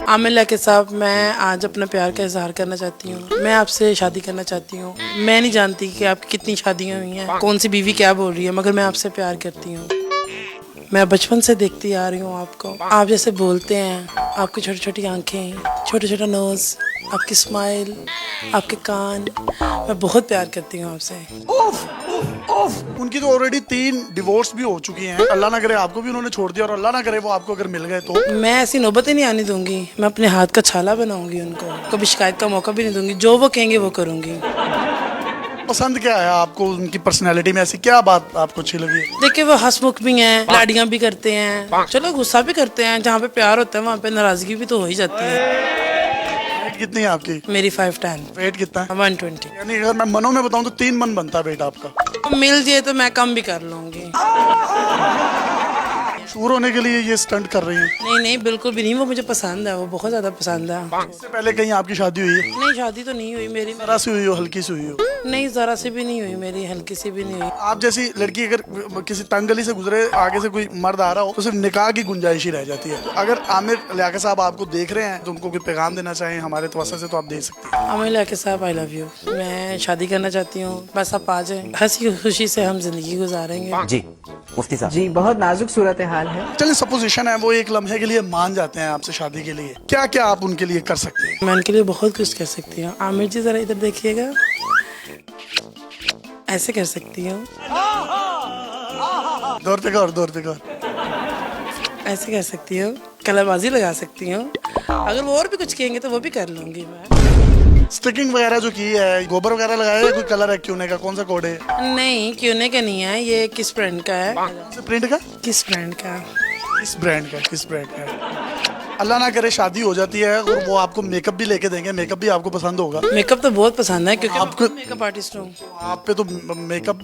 आमिर लाके साहब, मैं आज अपना प्यार का इजहार करना चाहती हूँ। मैं आपसे शादी करना चाहती हूँ। मैं नहीं जानती कि आपकी कितनी शादियाँ हुई हैं, कौन सी बीवी क्या बोल रही है, मगर मैं आपसे प्यार करती हूँ। मैं बचपन से देखती आ रही हूँ आपको। आप जैसे बोलते हैं, आपकी छोटी छोटी आंखें, छोटा छोटा नोज, आपकी स्माइल, आपके कान, मैं बहुत प्यार करती हूँ आपसे। उनकी तो ऑलरेडी 3 डिवोर्स भी हो चुकी हैं। अल्लाह ना करे आपको भी उन्होंने छोड़ दिया, और अल्लाह ना करे वो आपको अगर मिल गए तो। मैं ऐसी नौबत ही नहीं आने दूंगी। मैं अपने हाथ का छाला बनाऊंगी उनको, कभी शिकायत का मौका भी नहीं दूंगी। जो वो कहेंगे वो करूंगी। पसंद क्या है आपको उनकी पर्सनैलिटी में, ऐसी क्या बात आपको अच्छी लगी? देखिए, वो हंसमुख भी हैं, लाड़ियां भी करते हैं, चलो गुस्सा भी करते हैं। जहाँ पे प्यार होता है वहाँ पे नाराजगी भी तो हो ही जाती है। वेट कितनी है आपकी? मेरी 5'10", वेट कितना है? 120। यानी अगर मैं मनों में बताऊं तो 3 मन बनता है वेट आपका। मिल जाए तो मैं कम भी कर लूंगी। शूर होने के लिए ये स्टंट कर रही हैं? नहीं नहीं, बिल्कुल भी नहीं। वो मुझे पसंद है, वो बहुत ज्यादा पसंद है। इससे पहले कहीं आपकी शादी हुई है? नहीं, शादी तो नहीं हुई मेरी। जरा सी हुई हो, हल्की सी हुई हो? नहीं, जरा सी भी नहीं हुई मेरी, हल्की सी भी नहीं हुई। आप जैसी लड़की अगर किसी तंग गली से गुजरे, आगे से कोई मर्द आ रहा हो, तो सिर्फ निकाह की गुंजाइश ही रह जाती है। तो अगर आमिर लियाकत साहब आपको देख रहे हैं तो उनको कोई पैगाम देना चाहें हमारे तवज्जो से, तो आप दे सकते हैं। आमिर लाके साहब, आई लव यू। मैं शादी करना चाहती हूँ, बस आप आ जाए। हंसी खुशी से हम जिंदगी गुजारेंगे। जी मुफ्ती साहब जी, बहुत नाजुक सूरत हाल है। चलिए, सपोजिशन है वो एक लम्हे के लिए मान जाते हैं आपसे शादी के लिए, क्या क्या आप उनके लिए कर सकते हैं? मैं उनके लिए बहुत कुछ कर सकती हूँ। आमिर जी, जरा इधर देखिएगा। ऐसे कर सकती हूँ, दौर पे गौर, दौर पे गौर। ऐसे कर सकती हूँ, कलाबाजी लगा सकती हूँ। अगर वो और भी कुछ कहेंगे तो वो भी कर लूंगी मैं। स्टिकिंग वगैरह जो की है, गोबर वगैरह लगाया है, कोई कलर है क्यों का, कौन सा कोड है? नहीं, क्यों का नहीं है, ये किस ब्रांड का है? प्रिंट का? किस ब्रांड का? किस ब्रांड का? किस ब्रांड का? अल्लाह ना करे शादी हो जाती है और वो आपको मेकअप भी लेके देंगे, मेकअप भी आपको पसंद होगा। मेकअप तो बहुत पसंद है, क्योंकि आपको मैं मेकअप आर्टिस्ट हूँ। आप पे तो मेकअप।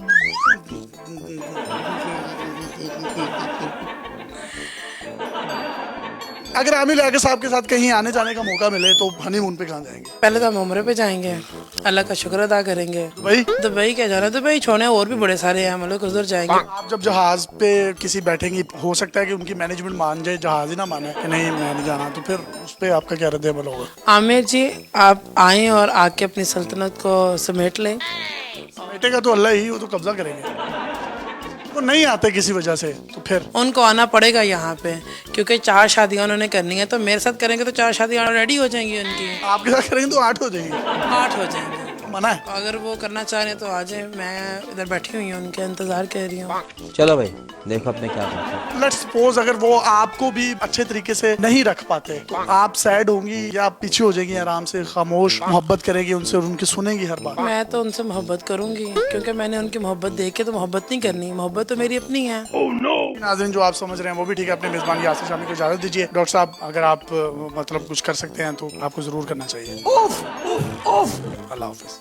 अगर आमिर लियाकत साहब के साथ कहीं आने जाने का मौका मिले तो हनीमून पे कहाँ जाएंगे? पहले तो हम उम्रे पे जाएंगे, अल्लाह का शुक्र अदा करेंगे। भाई दुबई क्या जाना, दुबई छोड़ने और भी बड़े सारे हैं, मतलब उधर जाएंगे। आप जब जहाज पे किसी बैठेंगी, हो सकता है कि उनकी मैनेजमेंट मान जाए, जहाज ही ना माने कि नहीं मैं नहीं जाना, तो फिर उस पर आपका क्या रद्द-ए-अमल होगा? आमिर जी, आप आए और आके अपनी सल्तनत को समेट लें। बेटे का तो अल्लाह ही, वो तो कब्जा करेंगे। वो नहीं आते किसी वजह से तो फिर उनको आना पड़ेगा यहाँ पे, क्योंकि 4 शादियाँ उन्होंने करनी है। तो मेरे साथ करेंगे तो 4 शादियाँ रेडी हो जाएंगी उनकी। आपके साथ करेंगे तो 8 हो जाएंगी। 8 हो जाएंगी। मना है? अगर वो करना चाह रहे हैं तो आ जाए। मैं इधर बैठी हुई हूँ, उनके इंतजार कर रही हूँ। चलो भाई, देखो अपने क्या करते हैं। लेट्स सपोज अगर वो आपको भी अच्छे तरीके से नहीं रख पाते, तो आप सैड होंगी या आप पीछे हो जाएंगी, आराम से खामोश मोहब्बत करेगी उनसे और उनकी सुनेंगी हर बात? मैं तो उनसे मोहब्बत करूंगी, क्योंकि मैंने उनकी मोहब्बत देख के तो मोहब्बत नहीं करनी। मोहब्बत तो मेरी अपनी है। नाज़रीन, जो आप समझ रहे हैं वो भी ठीक है। अपने मेजबान यासिर शामी को इजाजत दीजिए। डॉक्टर साहब, अगर आप मतलब कुछ कर सकते हैं तो आपको जरूर करना चाहिए। अल्लाह हाफिज।